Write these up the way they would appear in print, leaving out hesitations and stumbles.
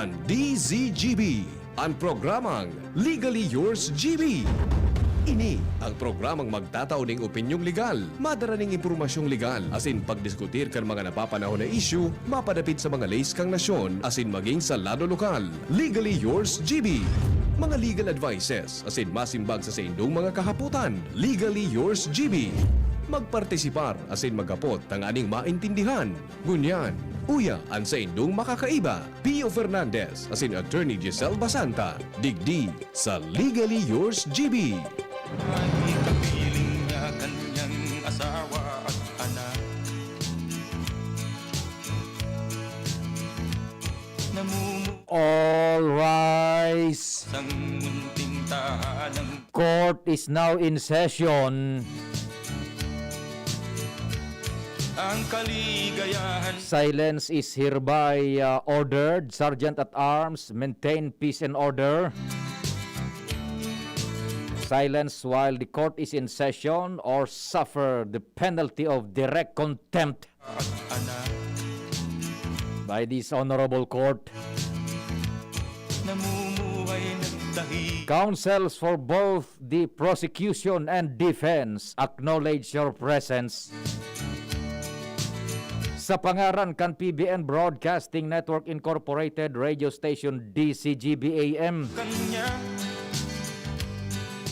kan DZGB, ang programang Legally Yours GB. Ini ang programang magtataw ng opinyong legal, madaraning impormasyong legal, asin pagdiskutir kan mga napapanahon na issue, mapadapit sa mga lays kang nasyon, asin maging sa lado lokal. Legally Yours GB. Mga legal advices, asin masimbag sa indong mga kahaputan. Legally Yours GB. Magpartisipar, asin magkapot ang aning maintindihan. Ngunyan, uya ang sa indong makakaiba. Pio Fernandez, asin Attorney Giselle Basanta. Digdi sa Legally Yours GB. Ay kapiling niya kanyang asawa at anak. All rise. Sang munting tahanang Court is now in session. ang kaligayahan. Silence is hereby ordered. Sergeant at Arms, maintain peace and order. Silence while the court is in session or suffer the penalty of direct contempt At anak, by this honorable court. namumuhay ng dahi. Counsels for both the prosecution and defense acknowledge your presence. Sa pangaran kan PBN Broadcasting Network Incorporated Radio Station DCGB-AM, Kanya,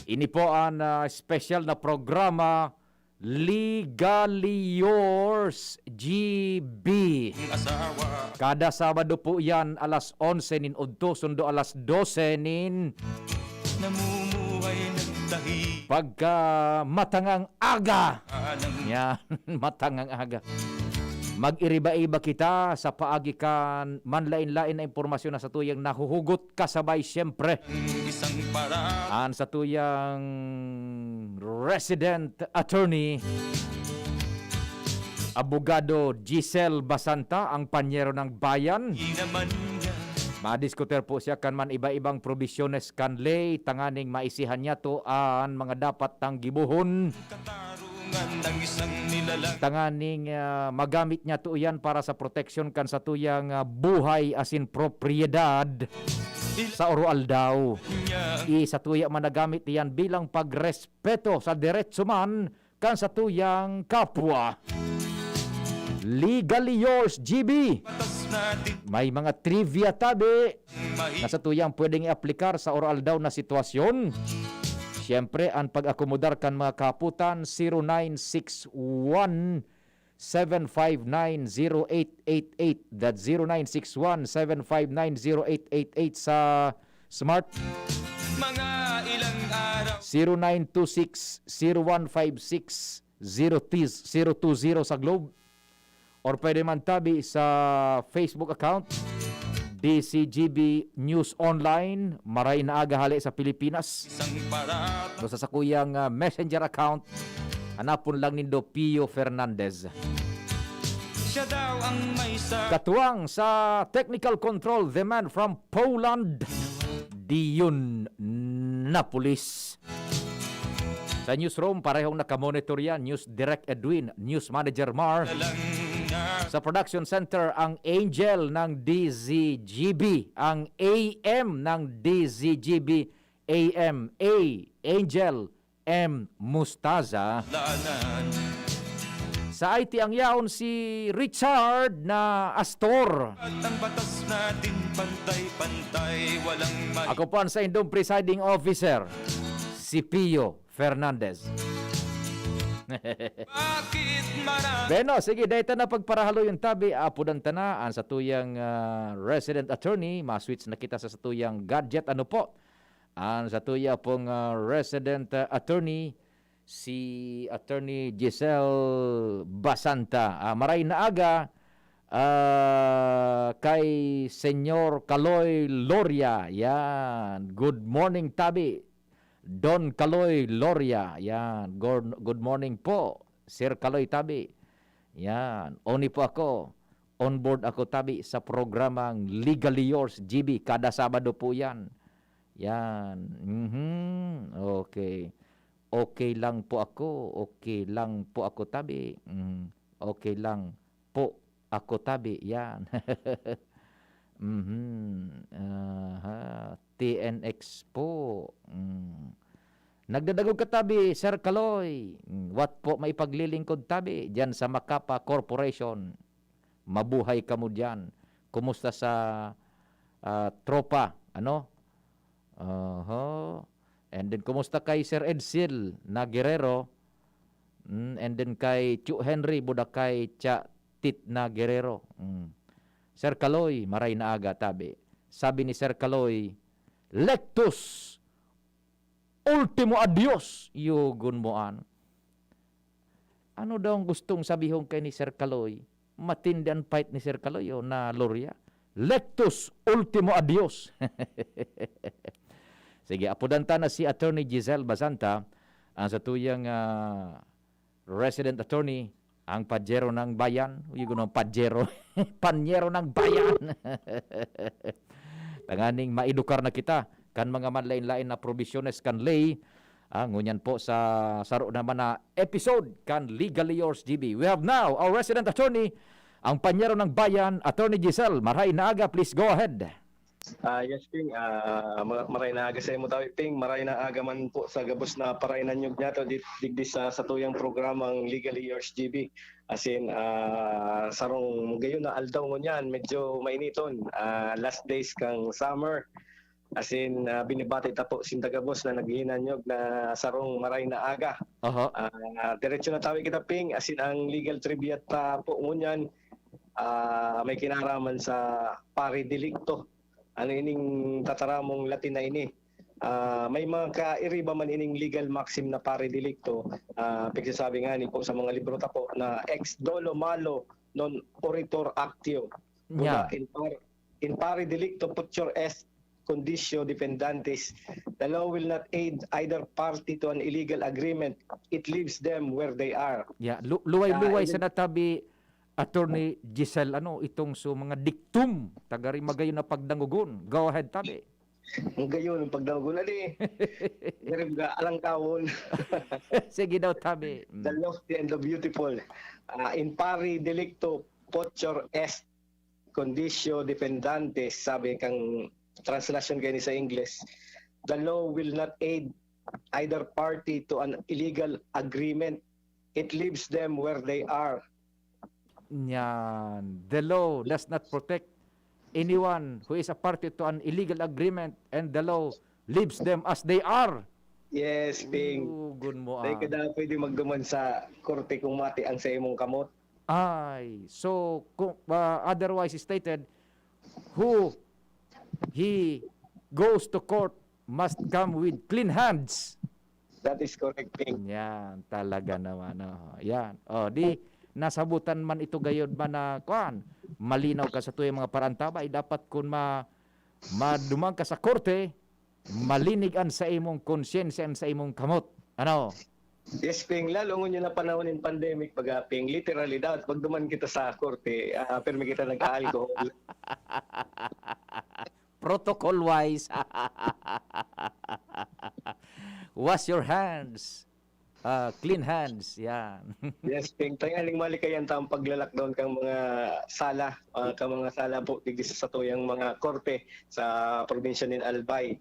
ini po ang special na programa Legally Yours GB. ang asawa. Kada Sabado po yan alas 11 nin udto sundo alas 12 nin Namumuhay ng dahi. pagka matangang aga. Anang Yan, matangang aga. Mag-iriba-iba kita sa paagi kan manlain-lain na impormasyon na sa tuyang nahuhugot kasabay siyempre. isang para. An sa tuyang resident attorney, abogado Giselle Basanta, ang panyero ng bayan. Di naman niya Madiskuter po siya kan man iba-ibang probisyones kan lay, tanganing maisihan niya to ang mga dapat tang gibuhon. katarungan ng isang nilalang. Tanganing magamit niya to yan para sa proteksyon kan sa tuyang buhay asin propriedad sa oral daw. Niya Sa tuya managamit yan bilang pagrespeto sa diretso man kan sa tuyang kapwa. Legally Yours GB. patas natin May mga trivia tabi may na sa tuyang pwedeng i-aplikar sa oral daw na sitwasyon. Siyempre, ang pag-akomodar kan mga kaputan, 0961 7590888. That's 0961 7590888 sa Smart. mga ilang araw. 0926-0156-020 sa Globe. Or pwede man tabi sa Facebook account, DCGB News Online, maray na aga hali sa Pilipinas. Isang para. So sa sakuyang messenger account, hanapon lang nindo Pio Fernandez. Siya daw ang may sa Katuwang sa technical control, the man from Poland, Dion Napolis. Sa newsroom, parehong nakamonitor yan, News Direct Edwin, News Manager Mar. lang niya. Sa production center, ang Angel ng DZGB, ang AM ng DZGB, AM, A, Angel, M, Mustaza. Lanan. Sa IT ang yaon si Richard na Astor. At ang batas natin pantay-pantay. Walang may Ako po ang sa indong presiding officer, si Pio Fernandez. bakit marami. Beno, sige, dahil na pagparahalo yung tabi, apod ang tanaan sa tuyang resident attorney, maswitch na kita sa tuyang gadget, ano po? Ang sa tuya pong resident attorney, si Attorney Giselle Basanta. Maray na aga kay Senyor Kaloy Loria. Yan. Good morning, tabi. Don Kaloy Loria. Yan. Good morning po, Sir Kaloy Tabi. Yan. Oni po ako. On board ako tabi sa programang Legally Yours GB. Kada Sabado po yan. Yan. Okay. Okay lang po ako. Okay lang po ako tabi. Okay lang po ako tabi. Yan. TNX po. Nagdadagog ka tabi, Sir Kaloy. What po may paglilingkod tabi dyan sa Macapa Corporation. Mabuhay ka mo dyan. Kumusta sa tropa? Ano? And then kumusta kay Sir Edsel na Guerrero? And then kay Chu Henry Budakay Cha Tit na Guerrero. Sir Kaloy, maray na aga tabi. Sabi ni Sir Kaloy, Lectus ultimo adios, yugon mo an. Ano daw ang gustong sabihon kay ni Sir Kaloy? Matindi ang fight ni Sir Kaloy na Loria. Lectus ultimo adios. Sige, apudanta na si Attorney Giselle Basanta, ang satuyang resident attorney, ang pajero ng bayan. Yugon ang pajero. Panyero ng bayan. Tanganing maedukar na kita kan mga manlain-lain na provisiones kan lay ngunyan po sa saro naman na episode kan Legally Yours GB. We have now our resident attorney, ang panyero ng bayan, Attorney Giselle. Maray na aga, please go ahead. Yes, Ping. Maray na aga sa imo tawi, Ping. Maray na aga man po sa gabos na parainan nyug niya to digdi sa tuyang programang Legally Yours GB. As in, sarong gayon na aldaw mo niyan, medyo mainiton. Last days kang summer. As in, binibati ta po sindagabos na naghihinanyog na sarong maray na aga. Diretso na tawi kita, Ping. As in, ang legal trivia ta po ngunyan, may kinaraman sa pari delicto. Ano ining tataramong Latin na ini. May mga kairiba man ining legal maxim na pari delicto. Pagsasabi nga ni po sa mga libro ta po na ex dolo malo non oritor actio. Yeah. In pari delicto putyor est conditio defendantes, the law will not aid either party to an illegal agreement. It leaves them where they are. Yeah, luway-luway sa natabi, Attorney Giselle, itong mga diktum, tagari magayon na pagdangugon. Go ahead, tabi. Ang gayon, ang pagdangugon, ali. Garib ga, alang kawon. Sige daw, tabi. The lofty and the beautiful. In pari delicto, potior est conditio defendantes, sabi kang translation gani sa English, the law will not aid either party to an illegal agreement. It leaves them where they are. Yan. The law does not protect anyone who is a party to an illegal agreement, and the law leaves them as they are. Yes, Ping. Good mo. Dahil kada pwede magduman sa korte kung mati ang sa imong kamot. Ay, so otherwise stated, who he goes to court must come with clean hands. That is correct, Ping. Yan, talaga naman. Yan. Di nasabutan man ito gayod man na malinaw ka sa tuyang mga parantabay, dapat kung madumang ka sa korte, malinigan sa imong konsyensya sa imong kamot. Ano? Yes, Ping. Lalo ngunyo na panahon ng pandemic, Ping, literally, dapat pag duman kita sa korte, permi kita nag-alcohol. Protocol-wise. Wash your hands. Clean hands. Yan. Yes, Ping. Tangaling malikayan ta ang paglalakdown kang mga sala, po digdi sa tuyang mga korte sa probinsya ng Albay.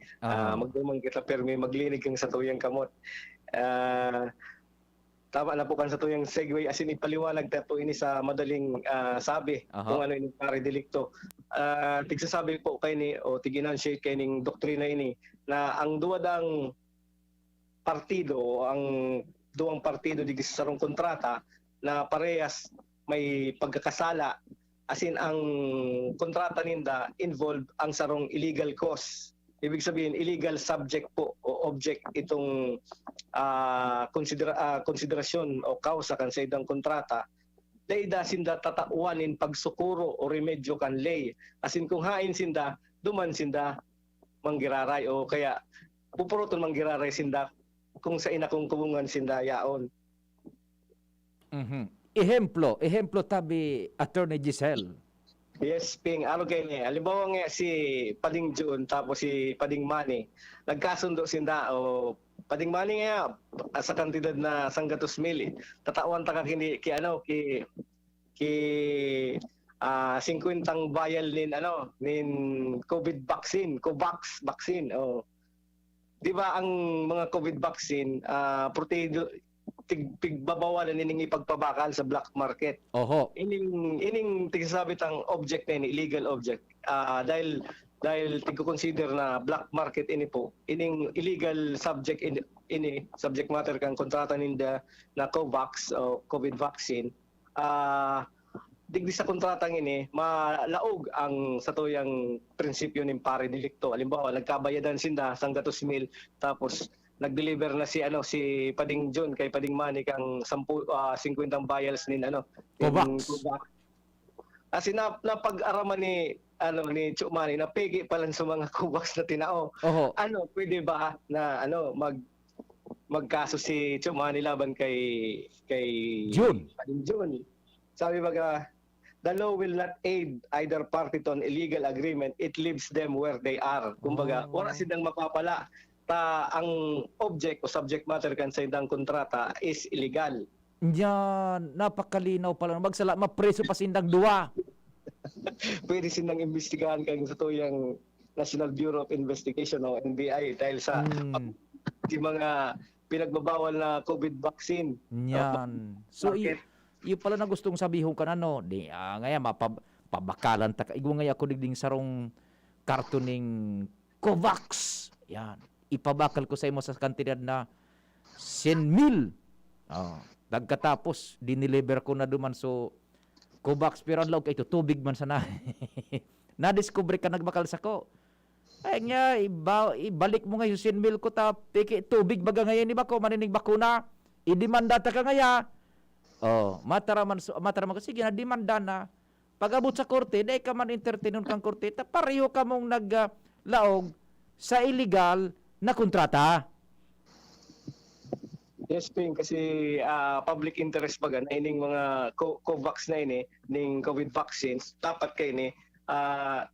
Magdumang kita permi maglinig kang sa tuyang kamot. Tama na po kan sa tuyang segue, as in ipaliwanag ta po ini sa madaling sabi kung ano ini pari delicto. Tigsasabi po kay ni o tiginansiate kay ning doktrina ini na ang duwadang partido o ang duwang partido di sa sarong kontrata na parehas may pagkakasala, as in ang kontrata ninda involved ang sarong illegal cause. Ibig sabihin illegal subject po o object itong konsiderasyon o kausa kan sa idang kontrata. Layda sinda tatauanin pagsukuro o remedyo kan lay. As in kung hain sinda, duman sinda manggiraray o kaya pupuruton manggiraray sinda kung sa inakong kubungan sinda yaon. Ehemplo tabi, Attorney Giselle. Yes, Ping. Ano kayo niya? Halimbawa nga si Pading June tapos si Pading Manny. Nagkasundo sinda o Pading Manny nga sa kantidad na 100,000. Tatawan ta ka kini ki 50 vial nin COVID vaccine, COVAX vaccine. Oh. 'Di ba ang mga COVID vaccine protedo pigbabawalan ining ipagpabakal sa black market. Oho. Ining tigsabit ang object na ini, illegal object. Dahil tigko-consider na black market ini po, ining illegal subject ini subject matter kang kontrata ninda na COVAX o COVID vaccine. Digdi sa kontratang ini malaog ang satuyang prinsipyo ning pare delikto. Halimbawa, nagkabayadan sinda sang 200,000 tapos nag-deliver na si Pading John kay Pading Manny kang 50 vials nin COVAX. Kasi napag-araman ni Chumani na pegi palan sa mga COVAX na tinao. Oho. Pwede ba na magkaso si Chumani laban kay June. Pading John? Sabi baga, the law will not aid either party to an illegal agreement. It leaves them where they are. Kumbaga, wala silang mapapala. Ang object o subject matter kan sa indang kontrata is illegal. Yan, napakalinaw pala. Magsala, mapreso pa sindang duwa. Pwede silang imbestigahan kang sa tuyang National Bureau of Investigation o NBI dahil sa di mga pinagbabawal na COVID vaccine. Yan. So, yung pala na gustong sabihon ka na, no? Di, ngayon, pabakalan ta. Igo ngayon ako digding sarong kartoning COVAX. Yan. Ipabakal ko sa imo sa kantidad na 100,000. Dagkatapos, diniliver ko na duman. So, COVAX, pero ang laog ito, tubig man sana. Na-discover ka nagbakal sa ko. Ay nga, ibalik mo nga yung 100,000 ko, piki, tubig baga ngayon, iba ko, maninig bakuna. Idimanda ta ka ngaya. Mataraman ko, sige na, demanda na. Pag-abot sa korte, dahil ka man entertainon kang korte, pareho ka mong naglaog sa illegal na kontrata. Yes, Ping, kasi public interest baga na ining mga COVAX na ini, ning COVID vaccines, dapat kay ini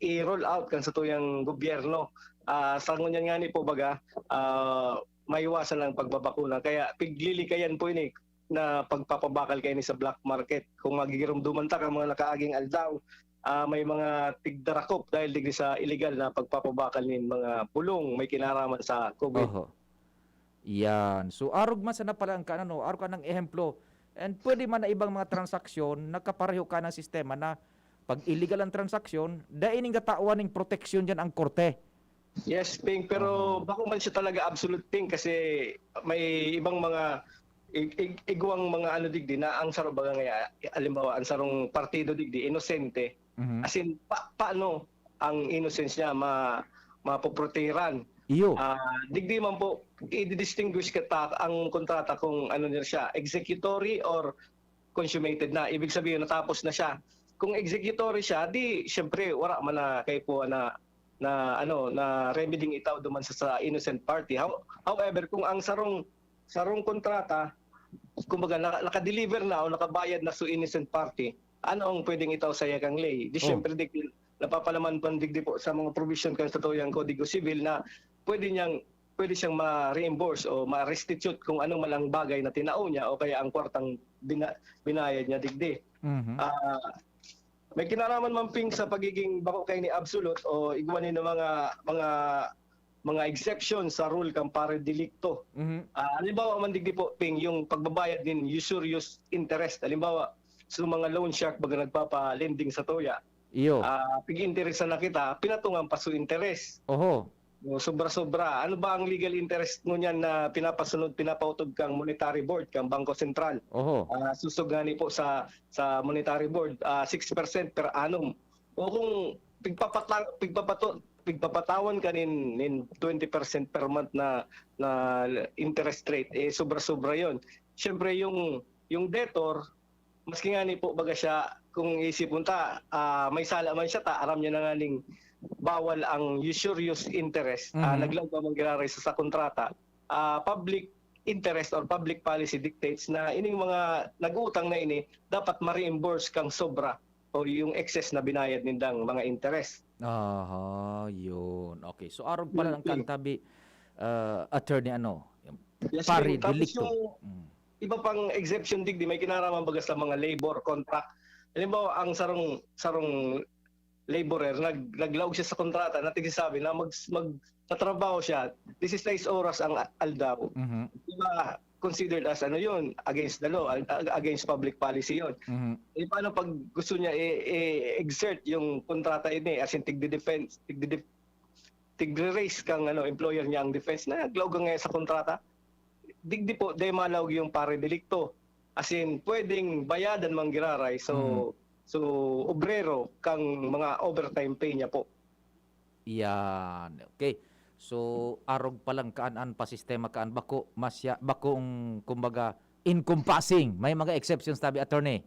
i-roll out kan sa tuyang gobyerno. Sa ngunyan nga ni po baga, maiwasan lang pagbabakuna. Kaya piglilikayan po ini na pagpapabakal kayo ni sa black market. Kung magigirumduman ta ka mga nakaaging aldaw, may mga tigdarakop dahil digdi sa illegal na pagpapabakal nin mga pulong may kinaraman sa COVID. Oho. Yan. So, arog man sana pala ang kanano, arog ka ng ehemplo. And pwede man na ibang mga transaksyon, nakapareho ka ng sistema na pag illegal ang transaksyon, dahil nga tawan ng proteksyon dyan ang korte. Yes, Ping, pero bako man siya talaga absolute, Ping, kasi may ibang mga igwang mga digdi na ang saro baga ngaya, alimbawa ang sarong partido digdi inosente. As in paano ang innocence niya mapoproteran? Iyo. Digdi man po i-distinguish kita ang kontrata kung niya siya, executory or consummated na. Ibig sabihin natapos na siya. Kung executory siya, di syempre wala man na kay po na remedying itaw duman sa innocent party. However, kung ang sarong kontrata kumbaga naka-deliver na o nakabayad na sa innocent party, ano ang pwedeng itaw sa yakang lay? Di syempre napapalaman pandigdi po sa mga provision kan sa tuyang Kodigo Civil na pwede siyang ma-reimburse o ma-restitute kung anong malang bagay na tinao niya o kaya ang kwartang binayad niya digdi. May kinaraman man, Ping, sa pagiging bako kay ni absolute o igwanin ng mga exception sa rule kang pare delikto. Halimbawa man digdi po, Ping, yung pagbabayad din usurious interest. Halimbawa, sa mga loan shark baga nagpapa-lending sa toya. Iyo. Pig-interest na kita, pinatungan pa su interest. Oho. Sobra-sobra. Ano ba ang legal interest mo niyan na pinapautog kang monetary board, kang Bangko Sentral? Oho. Susugani po sa monetary board, 6% per annum. O kung pigpapatawan ka nin 20% per month na interest rate, sobra-sobra yon. Siyempre yung debtor, maski nga ni po baga siya, kung isipon ta, may sala man siya aram niya na ngaling bawal ang usurious interest. Naglaw pa mong giraray sa kontrata. Public interest or public policy dictates na ining mga nag-utang na ini dapat ma-reimburse kang sobra o yung excess na binayad nindang mga interest. Yun. Okay. So, arog pala ng kantabi, attorney Yes, pari tapos delikto. yung iba pang exemption digdi may kinaraman baga sa mga labor contract halimbawa ang sarong laborer naglaog siya sa kontrata na tigsasabi na tatrabaho siya 16 oras ang aldaw. Mhm. Di ba considered as ano yun, against the law, against public policy yun. Mhm. Eh paano pag gusto niya exert yung kontrata ini as in tigde-defense, tigre-raise kang employer niya ang defense na naglaog nga sa kontrata. Digdi po day malawg yung pare delikto. As in pwedeng bayadan manggiraray so obrero kang mga overtime pay niya po. Yan. Okay. So arog pa lang kaan pa sistema kaan bako masya bakong kumbaga encompassing. May mga exceptions tabi attorney.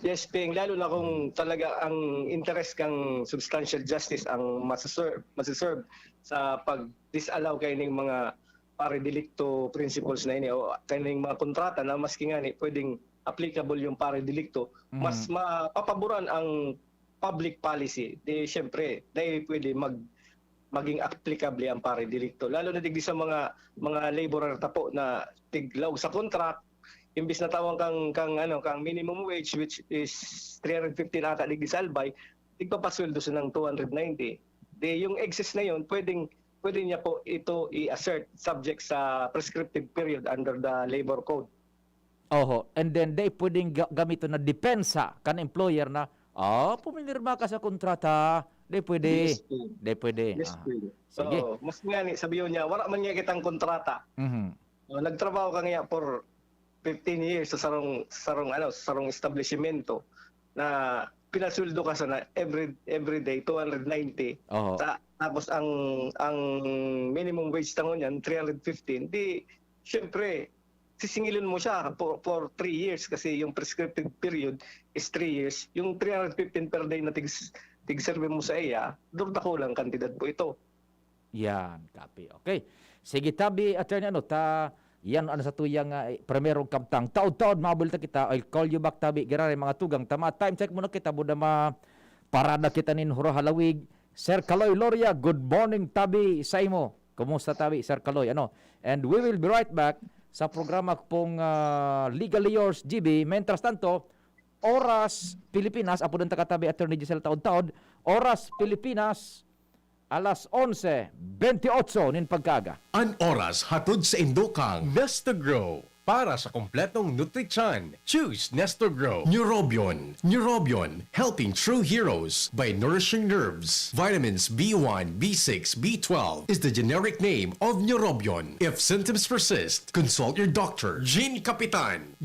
Yes, Ping, lalo na kung talaga ang interest kang substantial justice ang masaserve sa pag-disallow kay ning mga pare-delicto principles na ini o kaning mga kontrata na maski nga ni pwedeng applicable yung pare-delicto, mas mapapaboran ang public policy. Di syempre, dahil pwede maging applicable ang pare-delicto. Lalo na digdi sa mga laborer tapo na tiglaw sa contract, imbis na tawang kang minimum wage which is 315 ata digdi sa albay, tigpapasweldo sa ng 290. Yung excess na yon pwede niya po ito i-assert subject sa prescriptive period under the labor code. Oho. And then they pwedeng gamito na depensa kan employer na puminirma ka sa kontrata. Di pwede. Yes, Ping. Di pwede. Yes, Ping. Sige. So, mas nga ni sabihin niya, wala man niya kitang kontrata. Mhm. Nagtrabaho ka nga for 15 years sa sarong establishmento na pinasweldo ka sana every day 290. Oho. Tapos ang minimum wage tango niyan 315. Di syempre sisingilin mo siya for 3 years kasi yung prescriptive period is 3 years. Yung 315 per day na tig-serve mo sa iya, doon na kulang kantidad po ito. Yan, copy. Okay. Sige tabi attorney yan sa tuyang primerong kamtang. Taod-taod mabulta kita. I'll call you back tabi. Girare mga tugang tama. Time check muna kita buda parada kita nin huro halawig. Sir Kaloy Loria, good morning tabi sa imo. Kumusta tabi Sir Kaloy? And we will be right back sa programa pong Legally Yours GB. Mientras tanto, Oras Pilipinas, apo ng takatabi Attorney Giselle Taod-Taod, Oras Pilipinas, alas 11:28 nin pagkaga. An oras hatod sa Indokang Nestor Grow. Para sa kompletong nutrisyon, choose Nestor Grow. Neurobion, helping true heroes by nourishing nerves. Vitamins B1, B6, B12 is the generic name of Neurobion. If symptoms persist, consult your doctor. Gene Kapitan,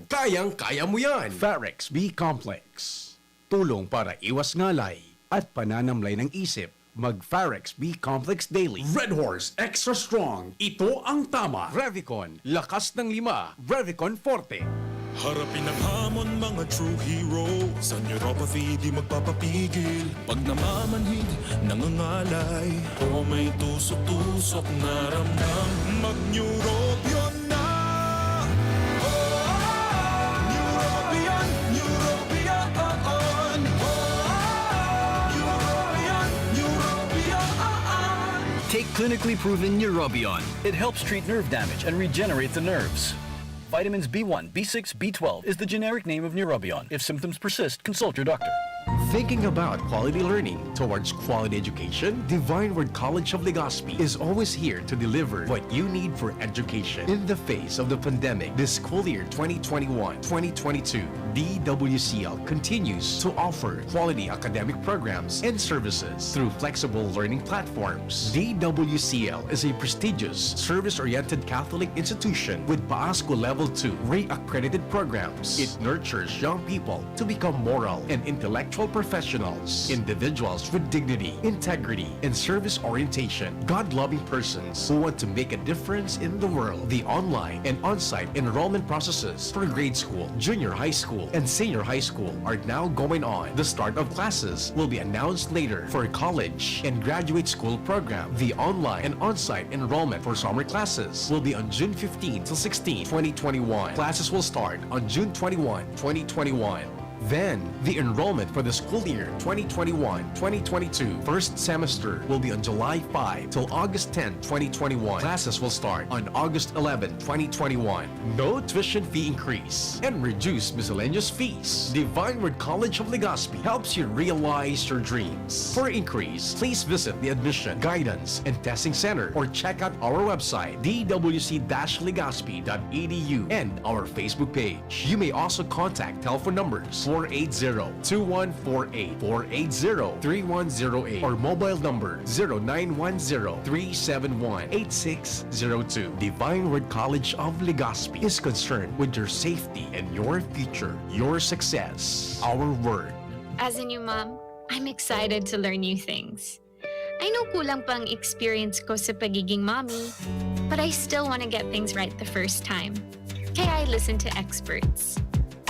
kayang-kaya mo yan. Farex B Complex. Tulong para iwas ngalay at pananamlay ng isip. Mag-Farex B Complex Daily. Red Horse Extra Strong. Ito ang tama. Revicon, lakas ng 5. Revicon Forte. Harapin ang hamon mga true hero. Sa neuropathy di magpapapigil. Pag namamanhid, nangangalay, o may tusok-tusok na ramdam, mag-neurobion na. Neurobion, Neurobion on. Neurobion on. Take clinically proven Neurobion. It helps treat nerve damage and regenerate the nerves. Vitamins B1, B6, B12 is the generic name of Neurobion. If symptoms persist, consult your doctor. Thinking about quality learning towards quality education? Divine Word College of Legazpi is always here to deliver what you need for education. In the face of the pandemic, this school year 2021-2022, DWCL continues to offer quality academic programs and services through flexible learning platforms. DWCL is a prestigious, service-oriented Catholic institution with PASCO Level 2 Ray-accredited programs. It nurtures young people to become moral and intellectual professionals, individuals with dignity, integrity, and service orientation, God-loving persons who want to make a difference in the world. The online and on-site enrollment processes for grade school, junior high school, and senior high school are now going on. The start of classes will be announced later for college and graduate school program. The online and on-site enrollment for summer classes will be on June 15 to 16, 2021. Classes will start on June 21, 2021. Then, the enrollment for the school year 2021-2022 first semester will be on July 5 till August 10, 2021. Classes will start on August 11, 2021. No tuition fee increase and reduced miscellaneous fees. Divine Word College of Legazpi helps you realize your dreams. For increase, please visit the Admission, Guidance, and Testing Center or check out our website dwc-legazpi.edu and our Facebook page. You may also contact telephone numbers 480-2148, 480-3108, or mobile number 0910-371-8602. Divine Word College of Legazpi is concerned with your safety and your future, your success, our word. As a new mom, I'm excited to learn new things. I know kulang pang experience ko sa pagiging mommy, but I still want to get things right the first time. Kaya I listen to experts.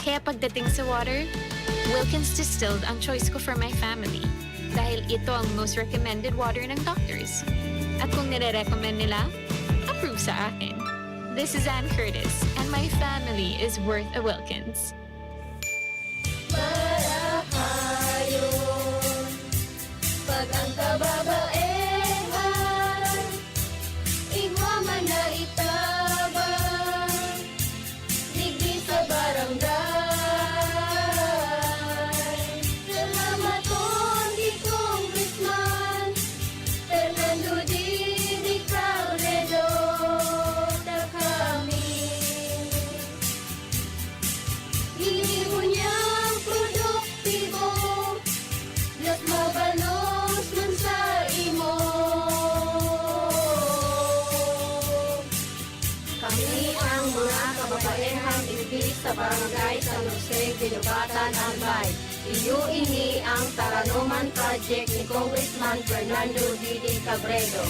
Kaya pagdating sa water, Wilkins Distilled ang choice ko for my family dahil ito ang most recommended water ng doctors. At kung nire-recommend nila, approve sa akin. This is Ann Curtis, and my family is worth a Wilkins. Pag ang kababaehan, igwaman na itabang, digdi sa barangay. Salamat di Congressman Fernando Didi Cabredo na kami. Hiniho niyang produktibo, Diyos mabalos man sa imo. Kami ang mga kababaehang ibig sa barangay San Jose, Ginubatan, Albay. Iyo ini ang Taranuman Project ni Congressman Fernando Didi Cabredo.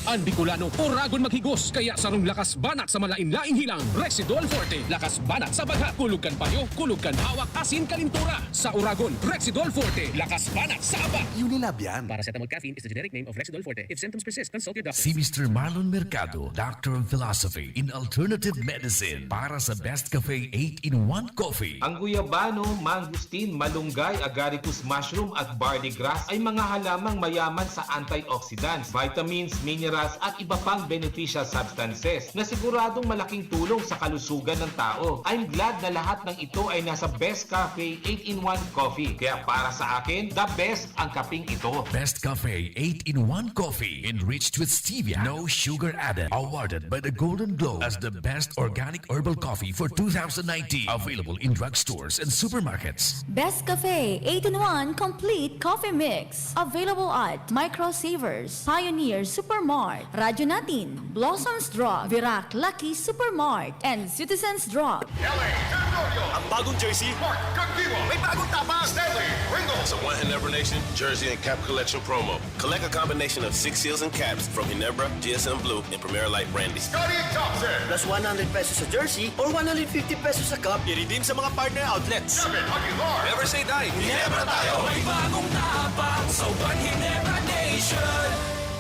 Ang Bicolano, oragon maghigos, kaya sarong lakas banat sa malain-laing hilang. Rexidol Forte, lakas banat sa bagha, kulugkan payo, kulugkan hawak, asin kalintura. Sa oragon, Rexidol Forte, lakas banat sa aba. Unilab yan. Paracetamol caffeine is the generic name of Rexidol Forte. If symptoms persist, consult your doctor. Si Mr. Marlon Mercado, Doctor of Philosophy in Alternative Medicine para sa Best Cafe 8-in-1 Coffee. Ang guyabano, mangustin, malunggay, agaricus mushroom at barley grass ay mga halamang mayaman sa antioxidants, vitamins, minerals at iba pang beneficial substances na siguradong malaking tulong sa kalusugan ng tao. I'm glad na lahat ng ito ay nasa Best Cafe 8-in-1 Coffee. Kaya para sa akin, the best ang kaping ito. Best Cafe 8-in-1 Coffee enriched with stevia, no sugar added. Awarded by the Golden Globe as the best organic herbal coffee for 2019. Available in drugstores and supermarkets. Best Cafe 8-in-1 Complete Coffee Mix. Available at Micro Savers, Pioneer Supermart, Radyo Natin, Blossoms Drug, Virac Lucky Supermart, and Citizens Drug. Ang bagong jersey, Mark Cagdiwa. May bagong tapang, Stanley Ringo. It's a One Ginebra Nation jersey and cap collection promo. Collect a combination of 6 seals and caps from Ginebra, GSM Blue, and Premier Light Brandy. Scotty Thompson. Plus 100 pesos sa jersey or 150 pesos sa cup. I-redeem sa mga partner outlets. Never say die. Ginebra tayo. May bagong tapang sa One Ginebra Nation.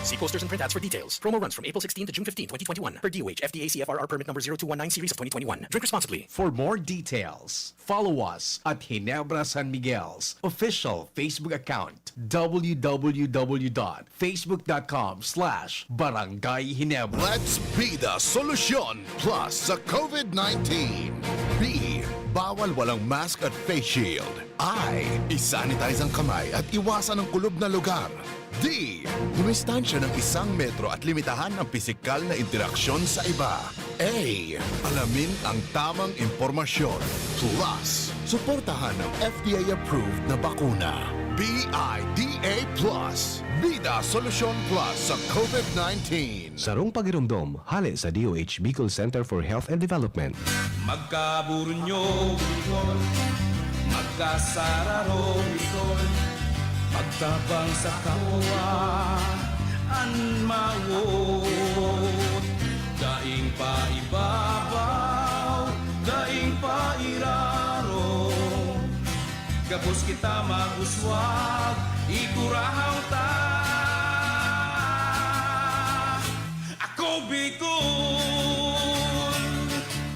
See posters and print ads for details. Promo runs from April 16 to June 15, 2021. Per DOH, FDA CFRR permit number 0219 series of 2021. Drink responsibly. For more details, follow us at Ginebra San Miguel's official Facebook account, www.facebook.com/Barangay Ginebra. Let's be the solution plus sa COVID-19. B. Bawal walang mask at face shield. I. Isanitize ang kamay at iwasan ang kulob na lugar. D. Dumistansya ng 1 metro at limitahan ang pisikal na interaksyon sa iba. A. Alamin ang tamang impormasyon. Plus, suportahan ang FDA-approved na bakuna. BIDA Plus. Bida Solusyon Plus sa COVID-19. Sarong pagirumdom, hali sa DOH Bicol Center for Health and Development. Magkaburunyo, Bicol. Magkasararo, Bicol. Pagtabang sa kawa, anmawot. Daing pa ibabaw, daing pa iraro. Gapos kita maguswag, ikurahaw ta. Ako Bicol,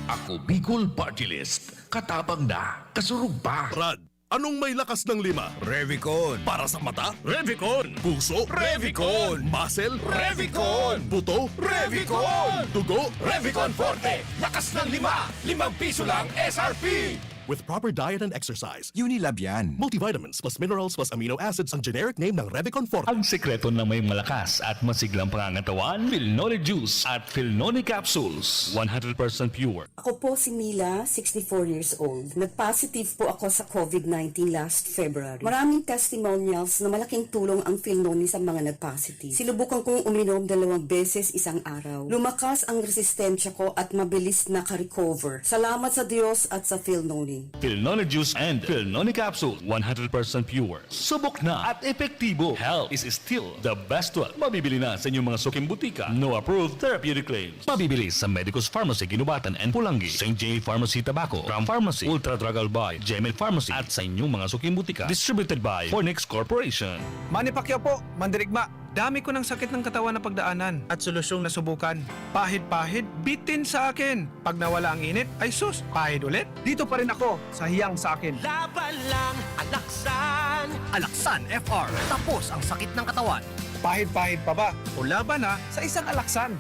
ako Ako Bicol Party List. Katabang na, kasurug pa. Brad, anong may lakas ng 5? Revicon. Para sa mata? Revicon. Puso? Revicon. Muscle? Revicon. Buto? Revicon. Dugo? Revicon Forte. Lakas ng 5. 5 piso lang SRP. With proper diet and exercise, Unilab yan. Multivitamins plus minerals plus amino acids ang generic name ng Revicon Forte. Ang sekreto ng may malakas at masiglang pangangatawan, Philnonic Juice at Philnonic Capsules. 100% pure. Ako po si Mila, 64 years old. Nag-positive po ako sa COVID-19 last February. Maraming testimonials na malaking tulong ang Philnoni sa mga nag-positive. Sinubukan kong uminom 2 beses isang araw. Lumakas ang resistensya ko at mabilis na ka-recover. Salamat sa Diyos at sa Philnoni. Philnonic Juice and Philnonic Capsule, 100% pure. Subok na at epektibo. Health is still the best one. Mabibili na sa inyong mga suking butika. No approved therapeutic claims. Mabibili sa Medicus Pharmacy, Ginubatan and Pulangi, St. J. Pharmacy, Tabaco, Ram Pharmacy, Ultra Drug Albay, GML Pharmacy at sa inyong mga suking butika. Distributed by Fornix Corporation. Manny Pacquiao po, Mandirigma. Dami ko ng sakit ng katawan na pagdaanan at solusyong nasubukan. Pahid-pahid, bitin sa akin. Pag nawala ang init, ay sus, pahid ulit. Dito pa rin ako, sa hiyang sa akin. Laban lang, Alaksan. Alaksan FR. Tapos ang sakit ng katawan. Pahid-pahid pa ba? O laban na sa isang Alaksan.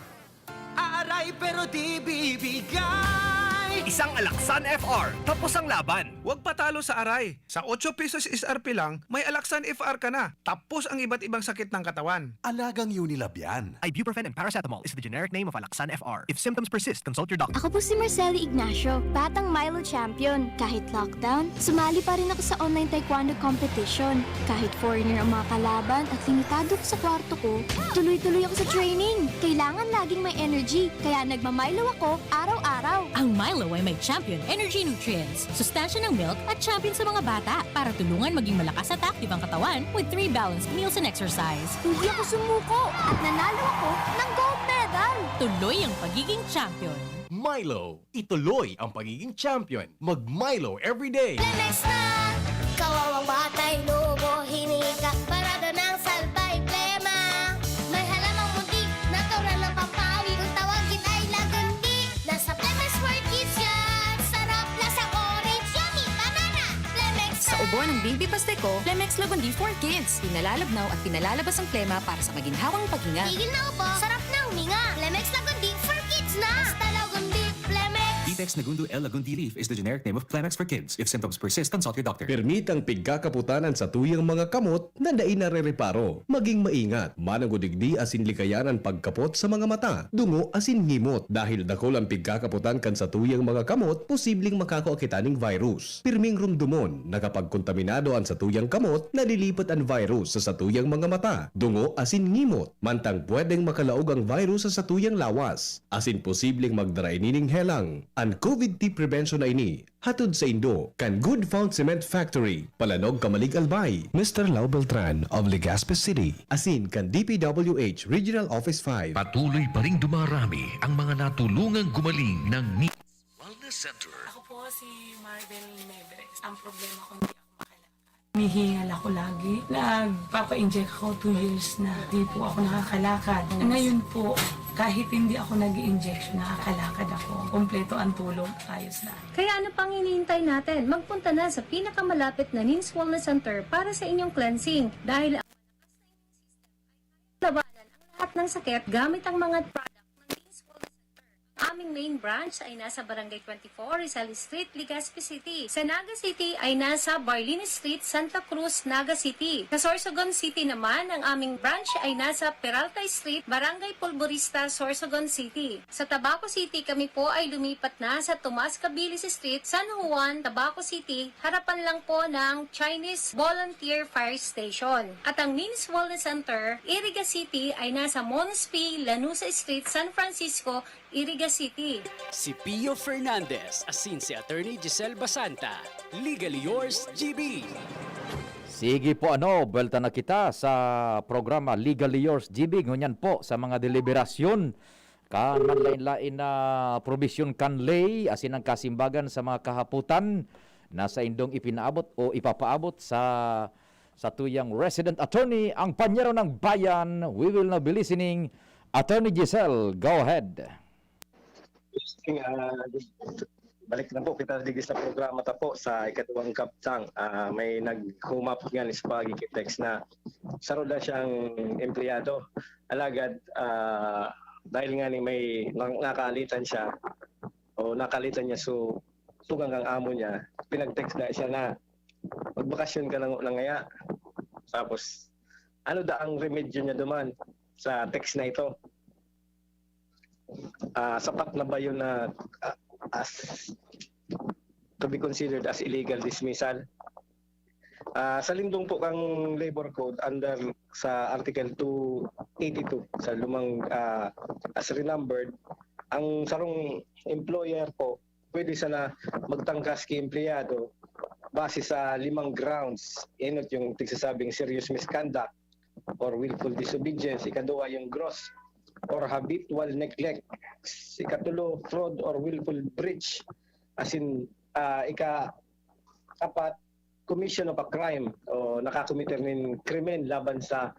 Aaray pero di bibigay. Isang Alaksan FR. Tapos ang laban. Huwag patalo sa aray. Sa 8 pesos SRP lang, may Alaksan FR ka na. Tapos ang iba't ibang sakit ng katawan. Alagang Unilab yan. Ibuprofen and paracetamol is the generic name of Alaksan FR. If symptoms persist, consult your doctor. Ako po si Marceli Ignacio, batang Milo champion. Kahit lockdown, sumali pa rin ako sa online taekwondo competition. Kahit foreigner ang mga kalaban at limitado ko sa kwarto ko, tuloy-tuloy ako sa training. Kailangan laging may energy, kaya nagmamilo ako araw-araw. Ang Milo ay may champion energy nutrients, sustansya ng milk at champion sa mga bata para tulungan maging malakas at active ang katawan with 3 balanced meals and exercise. Hindi ako sumuko at nanalo ako ng gold medal. Tuloy ang pagiging champion. Milo, ituloy ang pagiging champion. Mag-Milo everyday. Lemex na! Kawawang batay, lubo, hinika, parada ng salbay, plema. May halamang muntik, natural ng pampawi, kung tawagin ay lagundi. Nasa Lemex for Kids yan! Sarap, lasang orange, yummy, banana! Lemex na! Sa ubo ng baby pasteco, Lemex Lagundi for Kids. Pinalalabnaw at pinalalabas ang plema para sa maginhawang paghinga. Tigil na upo, sarap na huminga. Lemex Lagundi for Kids na! Basta Lagundi, Lemex! Detex Nagundu L. Lagundi Leaf is the generic name of Plemex for kids. If symptoms persist, consult your doctor. Permit ang pigkakaputanan sa tuyang mga kamot na dain na re-reparo. Maging maingat, manangudigdi asin likayanan pagkapot sa mga mata. Dungo asin ngimot. Dahil dakol ang pigkakaputan kan sa tuyang mga kamot, posibleng makakaakitaning virus. Pirming rumdumon na kapag kontaminado ang sa tuyang kamot, nalilipat ang virus sa tuyang mga mata. Dungo asin ngimot. Mantang pwedeng makalaog ang virus sa tuyang lawas. Asin posibleng magdarainining helang. Ang COVID-19 prevention na ini, hatod sa Indo, kan Good Fount Cement Factory, Palanog, Kamalig, Albay, Mr. Lau Beltran of Legazpi City, asin kan DPWH Regional Office 5. Patuloy pa ring dumarami ang mga natulungang gumaling ng Wellness Center. Ako po si Marvel Mebres. Ang problema ko, hindi ako makalakad. Humihingal ako lagi. Nagpapa-inject ako 2 years na. Hindi po ako nakakalakad. Ngayon po, kahit hindi ako nag-i-injection, nakakalakad ako. Kompleto ang tulog, ayos na. Kaya ano pang hinihintay natin? Magpunta na sa pinakamalapit na NINS Wellness Center para sa inyong cleansing. Dahil ang labanan ang lahat ng sakit gamit ang mga product ng NINS Wellness Center. Aming main branch ay nasa Barangay 24, Rizal Street, Legazpi City. Sa Naga City ay nasa Barlini Street, Santa Cruz, Naga City. Sa Sorsogon City naman, ang aming branch ay nasa Peralta Street, Barangay Polvorista, Sorsogon City. Sa Tabaco City, kami po ay lumipat na sa Tomas Cabilis Street, San Juan, Tabaco City, harapan lang po ng Chinese Volunteer Fire Station. At ang NINS Wellness Center, Iriga City ay nasa Monospi, Lanusa Street, San Francisco, Iriga City. Si Pio Fernandez, asin si Attorney Giselle Basanta. Legally yours, GB. Sige po belta na kita sa programa Legally Yours GB. Ngunyan po sa mga deliberasyon kan manlain-lain na probisyon kanlay asin ang kasimbagan sa mga kahaputan na sa indong ipinaabot o ipapaabot sa tuyang resident attorney ang panyero ng bayan. We will now be listening. Attorney Giselle, go ahead. balik na po kita digis sa programa ta po sa ikaduhang kaptang. May naghumap nga ni sa pagkikitext na saro na siyang empleyado. Alagad dahil nga ni may nakalitan siya o nakalitan niya tugang ang amo niya, pinag-text na siya na magbakasyon ka lang ngaya. Tapos ano da ang remedyo niya duman sa text na ito? Sapat na ba yun na as to be considered as illegal dismissal? Sa lindong po kang labor code under sa article 282 sa lumang as renumbered, ang sarong employer po pwede sana magtangkas kay empleyado base sa 5 grounds. Inot yung tigsasabing serious misconduct or willful disobedience, ikaduwa yung gross or habitual neglect, ikatulo fraud or willful breach, as in ika-apat commission of a crime o nakakomiter ng krimen laban sa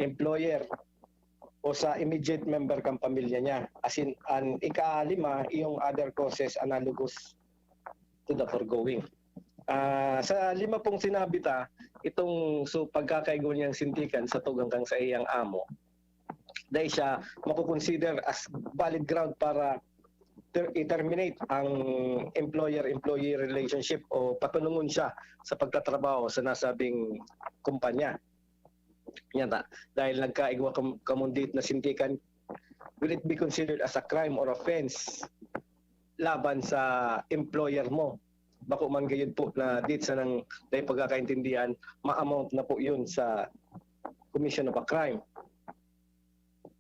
employer o sa immediate member kang pamilya niya, as in an ika-lima yung other causes analogous to the foregoing. Sa 5 pong sinabi ta, itong pagkakaigo niyang sintikan sa tugang kang sa iyang amo, dahil siya makukonsider as valid ground para i-terminate ang employer-employee relationship o patulungon siya sa pagtatrabaho sa nasabing kumpanya. Yan ta. Dahil nagkaigwa kamundit na sintikan, will it be considered as a crime or offense laban sa employer mo? Bako man gayud po na dit sa nang dahil pagkakaintindihan, ma-amount na po yun sa commission of a crime.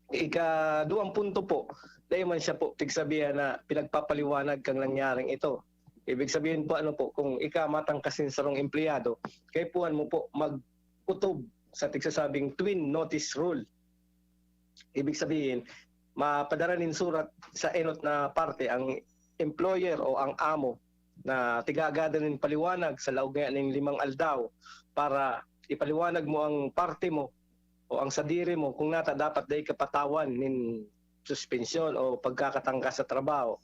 Ika-2 punto po, dahil man siya po tigsabihan na pinagpapaliwanag kang nangyaring ito. Ibig sabihin po ano po, kung ikamatangkasin sa rong empleyado, kay puan mo po mag-utob sa tigsasabing twin notice rule. Ibig sabihin, mapadaranin surat sa enot na parte ang employer o ang amo na tigagada ng paliwanag sa laog nga ng 5 aldaw para ipaliwanag mo ang parte mo o ang sadiri mo kung nata dapat day kapatawan nin suspensyon o pagkakatangka sa trabaho.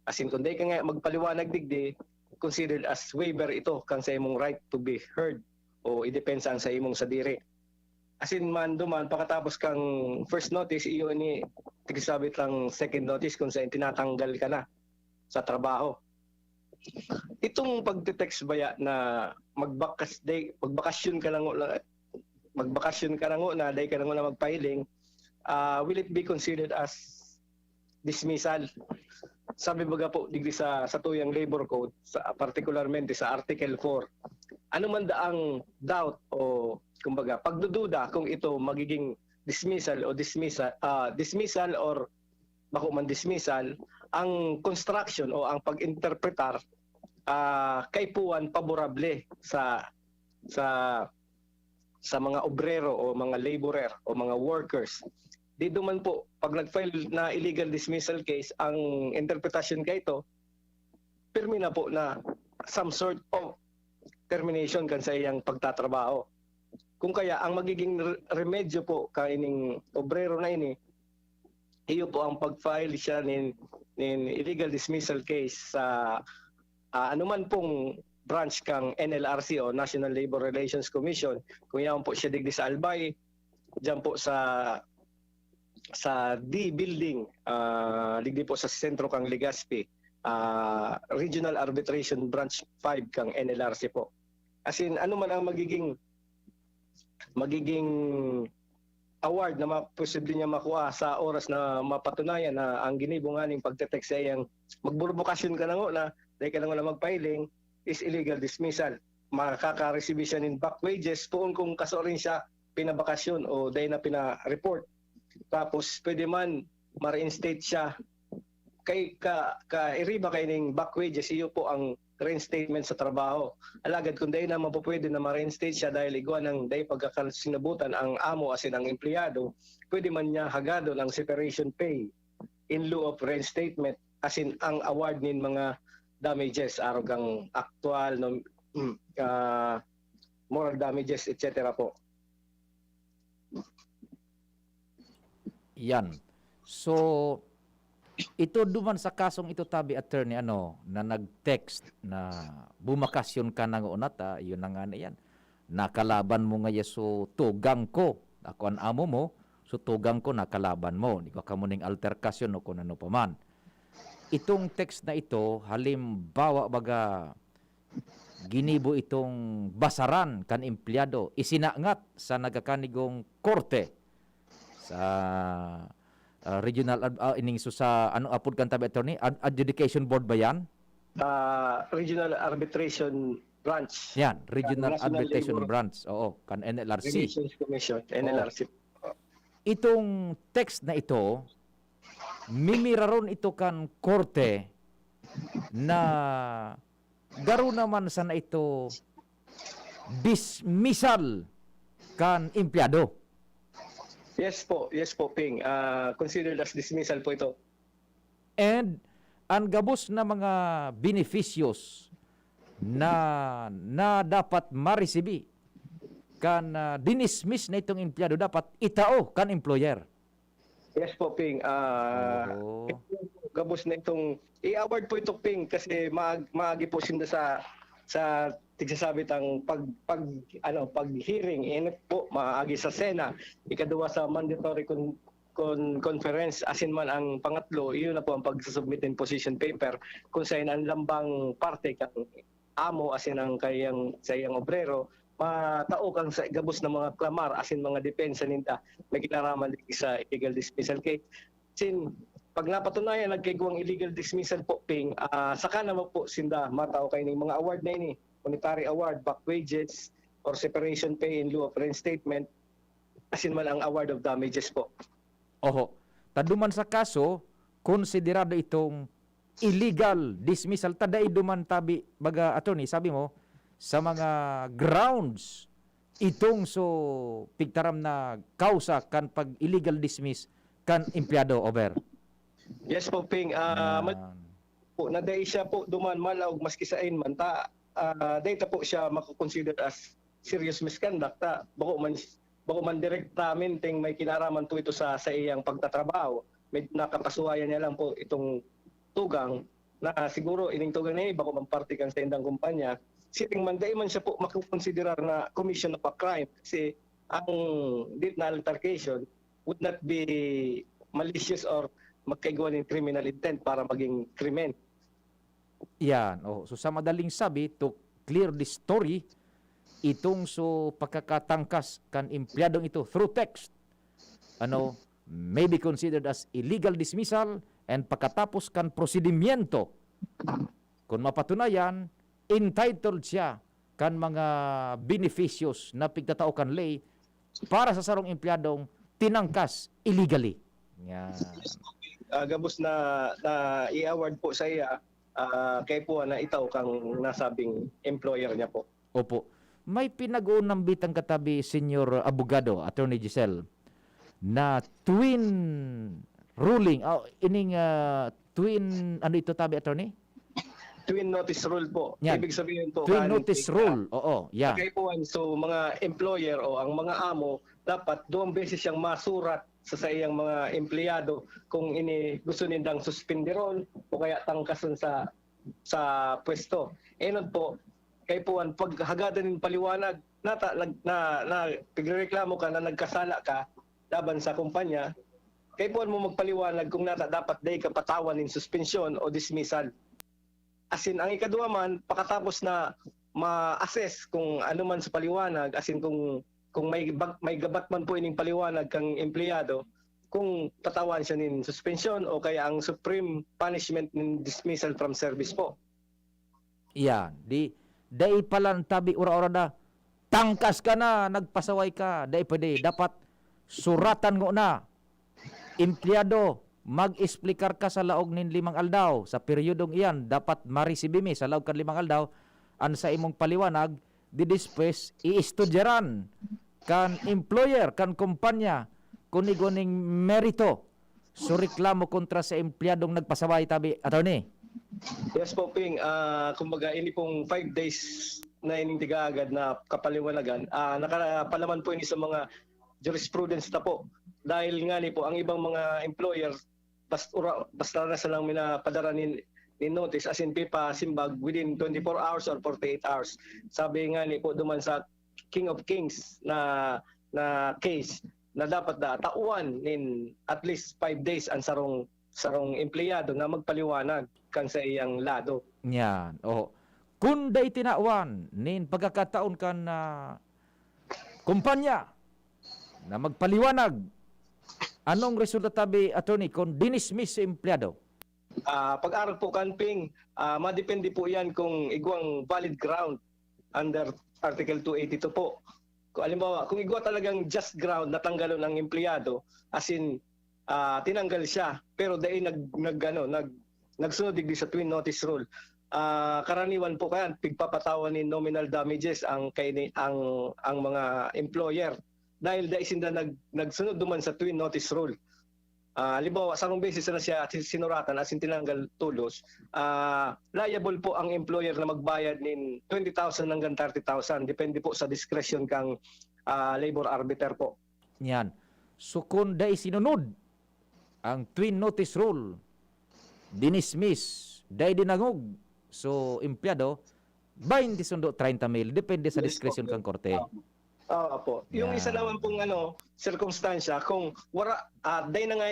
As in, kung day ka nga magpaliwanag digdi, considered as waiver ito kang sa imong right to be heard o idepensa ang sa imong sadiri. As in man duman, pagkatapos kang first notice, iyo ni tigsabit ang second notice kung saan tinatanggal ka na sa trabaho. Itong pagte-text baya na magbakasyon ka lang na day ka lang na magpahiling, will it be considered as dismissal? Sabi baga po digdi sa tuyang labor code, particularmente sa article 4, ano man daang doubt o kumbaga pagdududa kung ito magiging dismissal or bako man dismissal, ang construction o ang pag-interpretar kay puwan paborable sa mga obrero o mga laborer o mga workers. Dito man po, pag nag-file na illegal dismissal case, ang interpretation kay ito, pirmi na po na some sort of termination kan sa iyang pagtatrabaho. Kung kaya, ang magiging remedyo po kaining obrero na ini, iyo po ang pag-file siya nin illegal dismissal case sa anuman pong branch kang NLRC o National Labor Relations Commission. Kung yan po siya digdi sa Albay, dyan po sa D building, digdi po sa sentro kang Legazpi, Regional Arbitration Branch 5 kang NLRC po. As in, ano man ang magiging award na posible niya makuha sa oras na mapatunayan na ang ginibunganing pagtetext sa iyang magburbukasyon ka na ngo na dahil ka na magpahiling is illegal dismissal. Makaka-receive siya ng back wages poon kung kasorin siya pinabakasyon o dahil na pina-report. Tapos pwede man ma-reinstate siya kay iriba kay ning back wages, iyo po ang reinstatement sa trabaho. Alagad kung dahil na mapupwede na ma-reinstate siya dahil igwa ng dahil pagkakasinabutan ang amo asin ang empleyado, pwede man niya hagado ng separation pay in lieu of reinstatement asin ang award nin mga damages, arogang actual, moral damages, etc. po. Yan. So, ito duman sa kasong ito tabi attorney na nag-text na bumakasyon ka na unata, yun na nga na yan. Nakalaban mo nga so tugang ko. Ako ang amo mo, so tugang ko nakalaban mo. Di ko kamuning alterkasyon o kung ano pa man. Itong text na ito, halimbawa baga ginibo itong basaran kan empleyado, isinangat sa nagakanigong korte sa regional sa ano apod kan tabi attorney adjudication board ba yan? Regional Arbitration Branch. Yan, Regional National Arbitration Labor Branch. Oo, kan NLRC. Relations Commission, NLRC. Itong text na ito, mimiraron ito kan korte na garo naman sana ito dismissal kan empleyado. Yes po, Ping. Considered as dismissal po ito. And ang gabos na mga beneficios na dapat maresibi kan dinismiss na itong empleyado dapat itao kan employer. Yes po, Ping. Gabos na itong i-award po ito, Ping, kasi maagi po sinda sa tigsasabit ang pag-hearing po maagi sa Sena, ikaduwa sa mandatory conference, asin man ang pangatlo, iyon na po ang pag-submit in position paper kung saan ang lambang parte kang amo asin ang sa iyang obrero matao kang sa gabos na mga klamar asin mga depensa ninta may kinaraman sa illegal dismissal case. Sin pag napatunayan nagkaigwang illegal dismissal po, Ping, saka naman po sinda matao kay ning mga award na ini, monetary award, back wages, or separation pay in lieu of reinstatement, asin man ang award of damages po. Oho. Taduman sa kaso, konsiderado itong illegal dismissal. Taday duman tabi, baga attorney, sabi mo, sa mga grounds, itong pigtaram na kausa kan pag illegal dismiss kan empleyado over. Yes po, Ping. Po, naday siya po duman malaog maski sa man ta data po siya mako-consider as serious misconduct ta bako man direktamente may kinaraman to ito sa iyang pagtatrabaho, may nakapasuhayan niya lang po itong tugang na siguro ining tugang na bako man parte kang sa indang kumpanya, sitting man day man siya po mako-consider na commission of a crime kasi ang date na altercation would not be malicious or magkaigawa ng criminal intent para maging krimen. Yan. So sa madaling sabi, to clear the story, itong pagkakatangkas kan empleyadong ito through text, may be considered as illegal dismissal and pagkatapos kan prosedimiento, kung mapatunayan, entitled siya kan mga beneficios na pigtatao kan lay para sa sarong empleyadong tinangkas illegally. Yan. Gabos na i-award po sa iya kay po na itaw kang nasabing employer niya po. Opo. May pinag-uunang bitang katabi, Senyor Abogado, Attorney Giselle, na twin ruling, twin, ano ito tabi, Attorney? Twin notice rule po. Yan. Ibig sabihin po, twin notice rule, oo, yeah. Kay po, so mga employer o ang mga amo, dapat 2 beses siyang masurat sa iyang mga empleyado kung gusto nindang suspindiron o kaya tangkasan sa pwesto. Enon po, kay po ang paghagada ng paliwanag na pigreklamo ka na nagkasala ka laban sa kumpanya, kay po mo magpaliwanag kung dapat day ka patawan ng suspensyon o dismissal. Asin ang ikaduwa man, pakatapos na ma-assess kung ano man sa paliwanag, asin kung may gabat man po ining paliwanag kang empleyado, kung tatawan siya ng suspension o kaya ang supreme punishment ng dismissal from service po. Yan. Dai palan tabi ura-ura da, tangkas ka na, nagpasaway ka, dai pwede. Dapat suratan mo na, empleyado, mag-explikar ka sa laog nin 5 aldaw. Sa peryodong iyan, dapat marisibimi sa laog kan 5 aldaw, an sa imong paliwanag, didispes, i-estudyaran kan employer, kan kumpanya, kunigoning merito, so reklamo kontra sa empleyadong nagpasaway tabi, attorney. Yes po, Ping. Kumbaga, ini pong 5 days na ining tigaagad na kapaliwanagan, nakapalaman po ini sa mga jurisprudence na po. Dahil nga ni po, ang ibang mga employers, basta na silang minapadara ni notice as in pipa simbag within 24 hours or 48 hours. Sabi nga ni po duman sa King of Kings na case na dapat tauan nin at least 5 days ang sarong empleyado na magpaliwanag kang sa iyang lado. Yan. Oh. Kung day tinawan nin pagkakataon kan na kumpanya na magpaliwanag, anong resulta tabi, attorney, kung dinismiss sa empleyado? Pag-aral po kanping, madepende po yan kung igwang valid ground under Article 282 po. Kung alimbawa, kung igwa talagang just ground na tanggalon ng empleyado, as in tinanggal siya, pero dahil nagsunod digdi sa twin notice rule, karaniwan po kaya pigpapatawan ni nominal damages ang mga employer dahil dahil sinda nagsunod duman sa twin notice rule. Halimbawa, sarong beses na siya sinuratan as in tinanggal tulos, liable po ang employer na magbayad nin 20,000 hanggang 30,000. Depende po sa discretion kang labor arbiter po. Yan. So kung day sinunod ang twin notice rule, dinismiss, day dinangog, so empleyado, 20 sundo 30,000, depende sa discretion kang korte. Po. Yung isa naman pong circumstansya, kung day na nga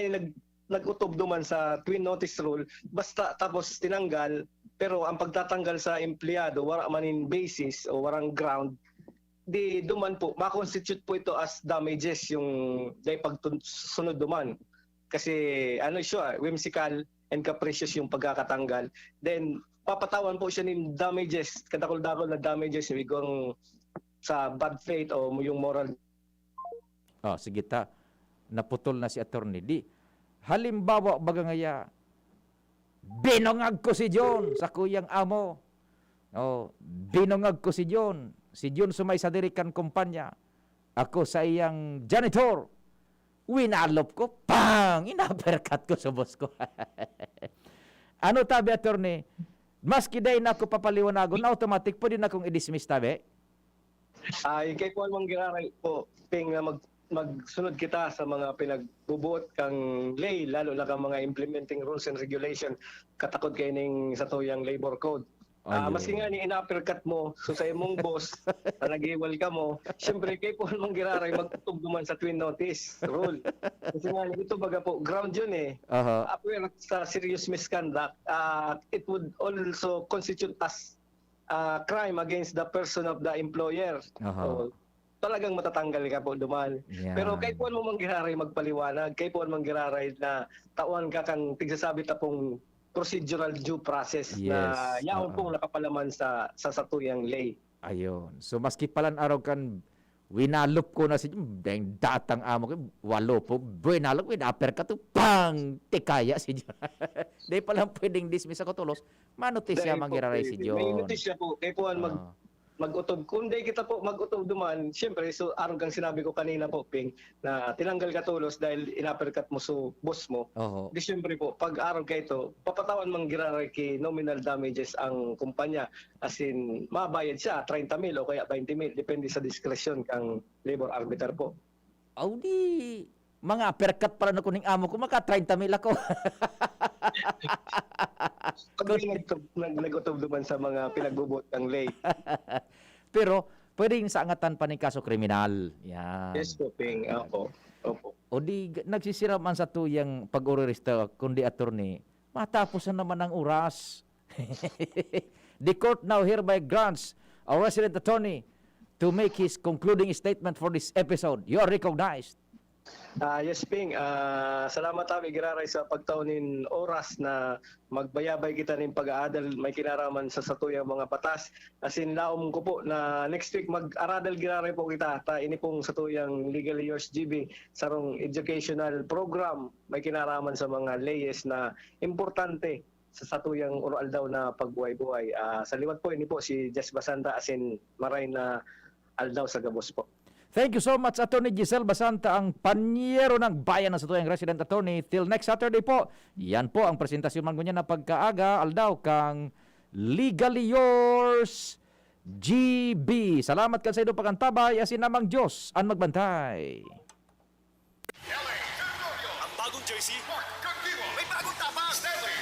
nag-utob duman sa twin notice rule, basta tapos tinanggal, pero ang pagtatanggal sa empleyado, wala man in basis o warang ground, di duman po, ma-constitute po ito as damages yung day pagsunod duman. Kasi siya, whimsical and capricious yung pagkakatanggal. Then, papatawan po siya ng damages, kadakol-dakol na damages, yung sa bad faith o yung moral. Sige ta. Naputol na si attorney. Di, halimbawa baga ngaya, binongag ko si John sa kuyang amo. Binongag ko si John. Si John sumay sa dirikan kumpanya. Ako sa iyang janitor. Winalop ko, pang! Inapercut ko sa boss ko. Ano tabi, attorney? Maski day na ako papaliwanagon, automatic pwede na akong i-dismiss tabi? Kay Paul Manggiraray po, Ping, na magsunod kita sa mga pinagbubuot kang lay, lalo na kang mga implementing rules and regulation, katakod kayo ning sa tuyang labor code. Maski nga ni ina-uppercut mo, so sa imong boss, na nag-iwal ka mo, siyempre kay Paul Manggiraray magtutog duman sa twin notice rule. Kasi nga, ito baga po, ground yun eh. Appear sa serious misconduct, it would also constitute as crime against the person of the employer. So, talagang matatanggal ka po duman. Pero kay Paul mo Manggiraray magpaliwanag, kay Paul Manggiraray na tauan ka kang tigsasabi ta pong procedural due process na yaon pong nakapalaman sa satuyang lay. Ayun. So maski palan araw kan winalop ko na si dang datang amo ko walo po winalop winaper ka to pang tikaya si John. Dahil palang pwedeng dismiss ako tulos. Manotisya Manggiraray si John. May notisya po kay Paul mag-utob. Kung di kita po mag-utob duman, siyempre, so araw kang sinabi ko kanina po, Ping, na tinanggal ka tulos dahil inapercut mo sa boss mo. Di siyempre po, pag araw ka ito, papatawan Manggiraray kay nominal damages ang kumpanya. As in, mabayad siya, 30,000 o kaya 20,000, depende sa discretion kang labor arbiter po. Di, mga perkat para na kuning amo ko, maka 30,000 ako. Pag nag-utob duman sa mga pinagbubuot ng lay. Pero, pwedeng sa angatan pa ng kaso kriminal. Yan. Yes po, Ping. Opo. O di, nagsisira man sa tuyang pag-urerista, kundi attorney, matapos na naman ang oras. The court now hereby grants our resident attorney to make his concluding statement for this episode. You are recognized. Yes, Ping. Salamat Manggiraray sa pagtaunin oras na magbayabay kita ng pag-aadal may kinaraman sa satuyang mga batas. As in, laom ko po na next week mag-aradal Manggiraray po kita. Ini pong satuyang Legally Yours GB sarong educational program may kinaraman sa mga layes na importante sa satuyang oral daw na pagbuhay-buhay. Sa liwat po, ini po si Jess Basanta as in maray na aldaw sa gabos po. Thank you so much, Attorney Giselle Basanta, ang panyero ng bayan ng satuyang resident attorney. Till next Saturday po. Yan po ang presentasyon man niya na pagkaaga, aldaw kang Legally Yours GB. Salamat ka sa ito pagkantabay, asin namang Diyos ang magbantay. Ang bagong jersey,